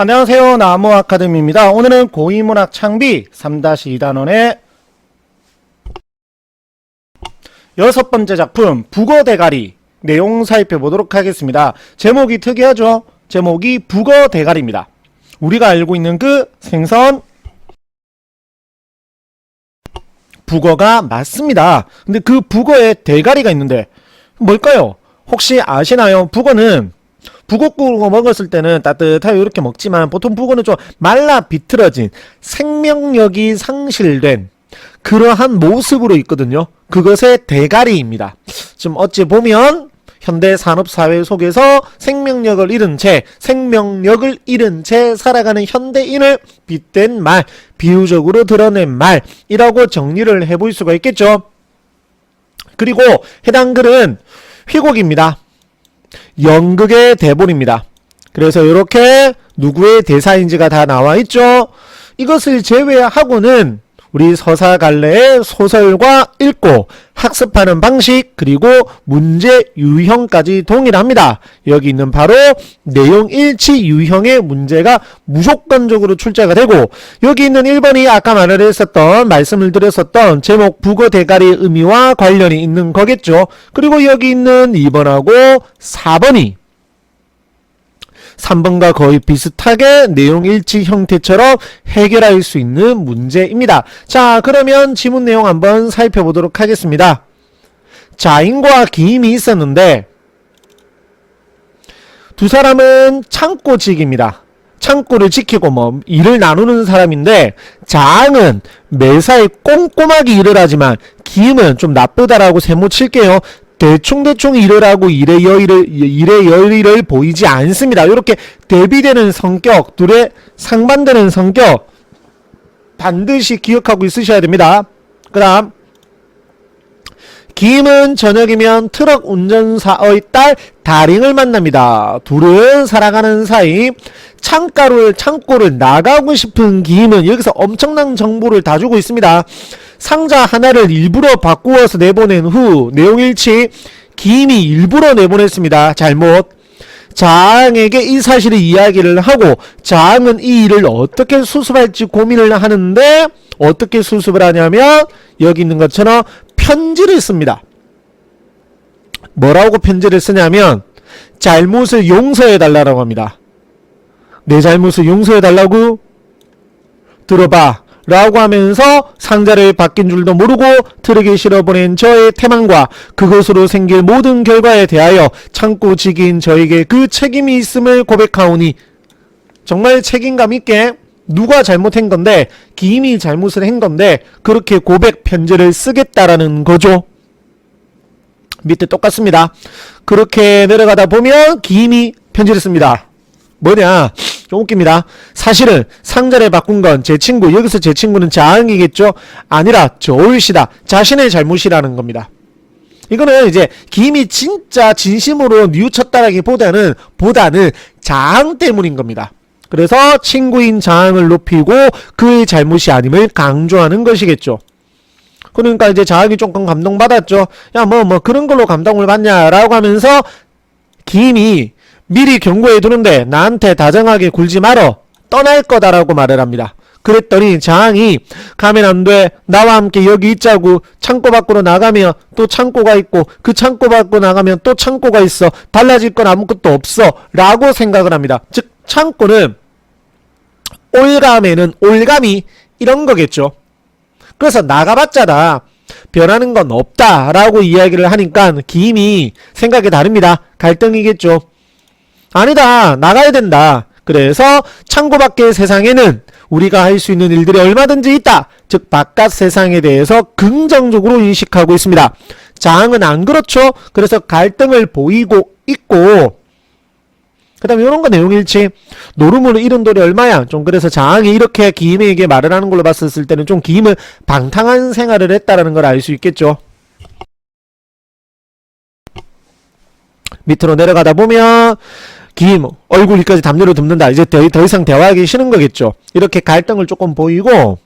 안녕하세요. 나무아카데미입니다. 오늘은 고인문학 창비 3-2단원의 여섯 번째 작품 북어대가리 내용 살펴보도록 하겠습니다. 제목이 특이하죠? 제목이 북어대가리입니다. 우리가 알고 있는 그 생선 북어가 맞습니다. 근데 그 북어에 대가리가 있는데 뭘까요? 혹시 아시나요? 북어는 북어국을 먹었을 때는 따뜻하게 이렇게 먹지만 보통 북어는 좀 말라 비틀어진 생명력이 상실된 그러한 모습으로 있거든요. 그것의 대가리입니다. 지금 어찌 보면 현대 산업사회 속에서 생명력을 잃은 채 살아가는 현대인을 빗댄 말, 비유적으로 드러낸 말이라고 정리를 해볼 수가 있겠죠. 그리고 해당 글은 희곡입니다. 연극의 대본입니다. 그래서 이렇게 누구의 대사인지가 다 나와 있죠. 이것을 제외하고는 우리 서사갈래의 소설과 읽고 학습하는 방식 그리고 문제 유형까지 동일합니다. 여기 있는 바로 내용 일치 유형의 문제가 무조건적으로 출제가 되고, 여기 있는 1번이 아까 말씀을 드렸었던 제목 북어 대가리의 의미와 관련이 있는 거겠죠. 그리고 여기 있는 2번하고 4번이 3번과 거의 비슷하게 내용 일치 형태처럼 해결할 수 있는 문제입니다. 자, 그러면 지문 내용 한번 살펴보도록 하겠습니다. 자인과 기임이 있었는데 두 사람은 창고직입니다. 창고를 지키고 일을 나누는 사람인데, 자항은 매사에 꼼꼼하게 일을 하지만 기임은 좀 나쁘다라고 세모칠게요. 대충 일을 하고 일의 여의를 보이지 않습니다. 이렇게 대비되는 성격, 둘의 상반되는 성격 반드시 기억하고 있으셔야 됩니다. 그 다음 기임은 저녁이면 트럭 운전사의 딸 다링을 만납니다. 둘은 살아가는 사이 창고를 나가고 싶은 기임은 여기서 엄청난 정보를 다 주고 있습니다. 상자 하나를 일부러 바꾸어서 내보낸 후 내용일치, 기임이 일부러 내보냈습니다. 잘못. 자항에게 이 사실을 이야기를 하고 자항은 이 일을 어떻게 수습할지 고민을 하는데, 어떻게 수습을 하냐면 여기 있는 것처럼 편지를 씁니다. 뭐라고 편지를 쓰냐면 잘못을 용서해달라고 합니다. 내 잘못을 용서해달라고? 들어봐 라고 하면서 상자를 바뀐 줄도 모르고 트럭에 실어보낸 저의 태만과 그것으로 생길 모든 결과에 대하여 창고직인 저에게 그 책임이 있음을 고백하오니, 정말 책임감 있게 누가 잘못한 건데, 기임이 잘못을 한 건데 그렇게 고백 편지를 쓰겠다라는 거죠. 밑에 똑같습니다. 그렇게 내려가다 보면 기임이 편지를 씁니다. 뭐냐, 좀 웃깁니다. 사실은 상자를 바꾼 건 제 친구, 여기서 제 친구는 자항이겠죠? 아니라 저울시다. 자신의 잘못이라는 겁니다. 이거는 이제 기임이 진짜 진심으로 뉘우쳤다라기보다는 자항 때문인 겁니다. 그래서 친구인 자항을 높이고 그의 잘못이 아님을 강조하는 것이겠죠. 그러니까 이제 자항이 조금 감동받았죠. 야, 그런 걸로 감동을 받냐라고 하면서 기임이 미리 경고해 두는데 나한테 다정하게 굴지 말어, 떠날 거다라고 말을 합니다. 그랬더니 자항이 가면 안 돼, 나와 함께 여기 있자고, 창고 밖으로 나가면 또 창고가 있고 그 창고 밖으로 나가면 또 창고가 있어, 달라질 건 아무것도 없어 라고 생각을 합니다. 즉 창고는 올감에는 올감이 이런 거겠죠. 그래서 나가봤자다, 변하는 건 없다라고 이야기를 하니까 기임이 생각이 다릅니다. 갈등이겠죠. 아니다, 나가야 된다. 그래서 창고 밖의 세상에는 우리가 할 수 있는 일들이 얼마든지 있다. 즉 바깥 세상에 대해서 긍정적으로 인식하고 있습니다. 자항은 안 그렇죠. 그래서 갈등을 보이고 있고, 그 다음에 이런 거 내용일치. 노름으로 잃은 돌이 얼마야. 좀 그래서 자항이 이렇게 기임에게 말을 하는 걸로 봤을 때는 좀 기임은 방탕한 생활을 했다라는 걸 알 수 있겠죠. 밑으로 내려가다 보면 기임 얼굴 위까지 담요로 덮는다. 이제 더 이상 대화하기 싫은 거겠죠. 이렇게 갈등을 조금 보이고,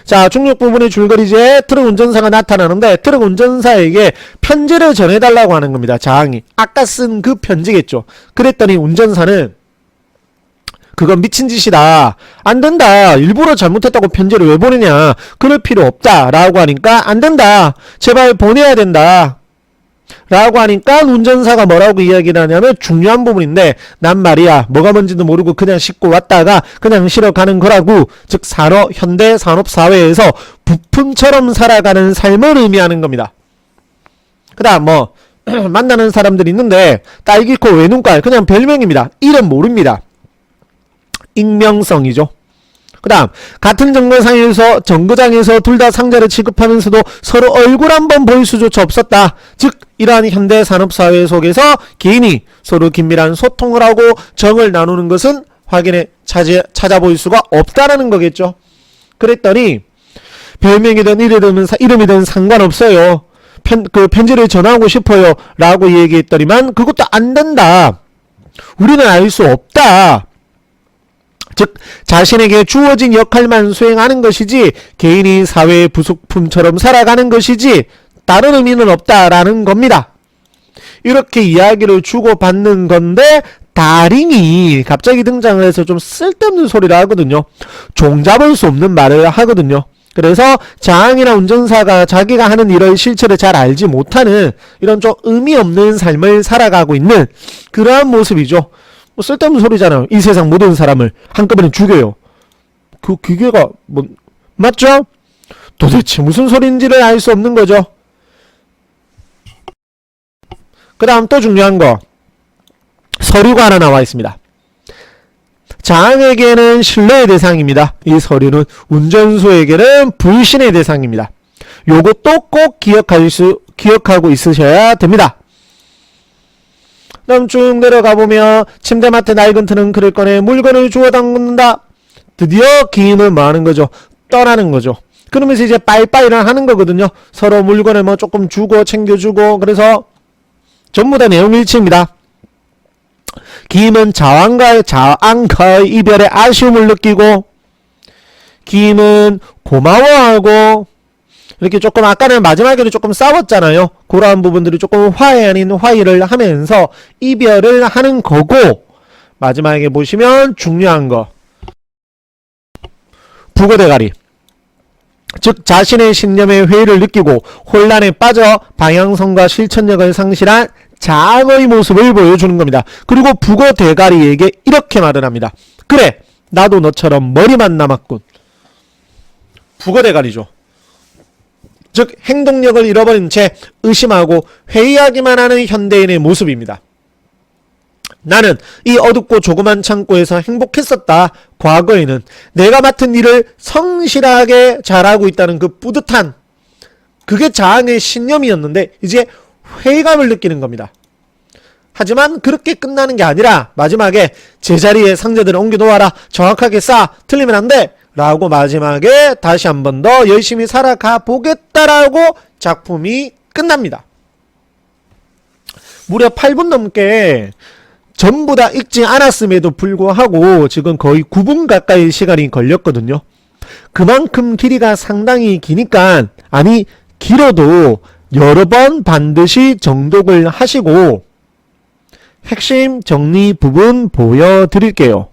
자, 중력 부분의 줄거리지에 트럭 운전사가 나타나는데 트럭 운전사에게 편지를 전해달라고 하는 겁니다. 자항이 아까 쓴 그 편지겠죠. 그랬더니 운전사는 그건 미친 짓이다. 안 된다. 일부러 잘못했다고 편지를 왜 보내냐. 그럴 필요 없다. 라고 하니까 안 된다. 제발 보내야 된다. 라고 하니까 운전사가 뭐라고 이야기를 하냐면 중요한 부분인데 난 말이야 뭐가 뭔지도 모르고 그냥 싣고 왔다가 그냥 실어 가는 거라고. 즉 현대 산업사회에서 부품처럼 살아가는 삶을 의미하는 겁니다. 그 다음 뭐 만나는 사람들이 있는데 딸기코 외눈깔 그냥 별명입니다. 이름 모릅니다. 익명성이죠. 그 다음 같은 정거장에서 둘 다 상자를 취급하면서도 서로 얼굴 한번 볼 수조차 없었다. 즉 이러한 현대 산업사회 속에서 개인이 서로 긴밀한 소통을 하고 정을 나누는 것은 확인해 찾아볼 수가 없다라는 거겠죠. 그랬더니 별명이든 이름이든 상관없어요. 편지를 전하고 싶어요 라고 얘기했더니만 그것도 안 된다. 우리는 알 수 없다. 즉 자신에게 주어진 역할만 수행하는 것이지 개인이 사회의 부속품처럼 살아가는 것이지 다른 의미는 없다라는 겁니다. 이렇게 이야기를 주고받는 건데 다링이 갑자기 등장을 해서 좀 쓸데없는 소리를 하거든요. 종잡을 수 없는 말을 하거든요. 그래서 장항이나 운전사가 자기가 하는 일의 실체를 잘 알지 못하는 이런 좀 의미 없는 삶을 살아가고 있는 그러한 모습이죠. 뭐 쓸데없는 소리잖아요. 이 세상 모든 사람을 한꺼번에 죽여요. 그 기계가 뭐 맞죠? 도대체 무슨 소리인지를 알 수 없는 거죠. 그 다음 또 중요한 거 서류가 하나 나와 있습니다. 장에게는 신뢰의 대상입니다. 이 서류는 운전수에게는 불신의 대상입니다. 요것도 꼭 기억하고 있으셔야 됩니다. 다음 쭉 내려가 보면 침대맡에 낡은 트는 그를 꺼내 물건을 주워 담는다. 드디어 기임은 뭐 하는 거죠? 떠나는 거죠. 그러면서 이제 빠이빠이를 하는 거거든요. 서로 물건을 뭐 조금 주고 챙겨주고. 그래서 전부 다 내용일치입니다. 기임은 자왕과의 이별에 아쉬움을 느끼고, 기임은 고마워하고, 이렇게 조금 아까는 마지막에도 조금 싸웠잖아요. 그러한 부분들이 조금 화해 아닌 화해를 하면서 이별을 하는 거고, 마지막에 보시면 중요한 거 부고대가리. 즉 자신의 신념에 회의를 느끼고 혼란에 빠져 방향성과 실천력을 상실한 장의 모습을 보여주는 겁니다. 그리고 북어 대가리에게 이렇게 말을 합니다. 그래 나도 너처럼 머리만 남았군. 북어 대가리죠. 즉 행동력을 잃어버린 채 의심하고 회의하기만 하는 현대인의 모습입니다. 나는 이 어둡고 조그만 창고에서 행복했었다. 과거에는 내가 맡은 일을 성실하게 잘하고 있다는 그 뿌듯한, 그게 장의 신념이었는데 이제 회의감을 느끼는 겁니다. 하지만 그렇게 끝나는 게 아니라 마지막에 제자리에 상자들을 옮겨 놓아라. 정확하게 쌓아. 틀리면 안 돼. 라고 마지막에 다시 한 번 더 열심히 살아가 보겠다라고 작품이 끝납니다. 무려 8분 넘게 전부 다 읽지 않았음에도 불구하고 지금 거의 9분 가까이 시간이 걸렸거든요. 그만큼 길이가 상당히 기니까, 아니 길어도 여러 번 반드시 정독을 하시고 핵심 정리 부분 보여드릴게요.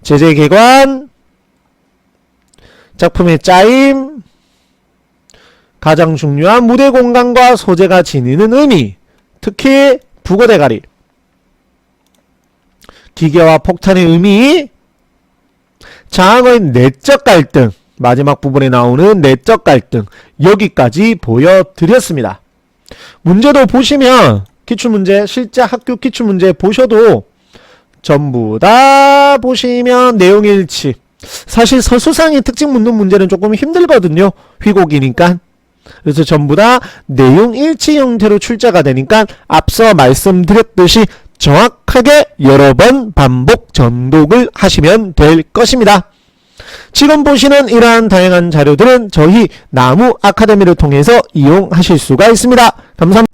제재개관, 작품의 짜임, 가장 중요한 무대 공간과 소재가 지니는 의미, 특히 북어대가리, 기계와 폭탄의 의미, 장의 내적 갈등, 마지막 부분에 나오는 내적 갈등, 여기까지 보여드렸습니다. 문제도 보시면 기출문제, 실제 학교 기출문제 보셔도 전부 다 보시면 내용일치. 사실 서술상의 특징 묻는 문제는 조금 힘들거든요. 휘곡이니까. 그래서 전부 다 내용일치 형태로 출제가 되니까 앞서 말씀드렸듯이 정확하게 여러 번 반복 전독을 하시면 될 것입니다. 지금 보시는 이러한 다양한 자료들은 저희 나무 아카데미를 통해서 이용하실 수가 있습니다. 감사합니다.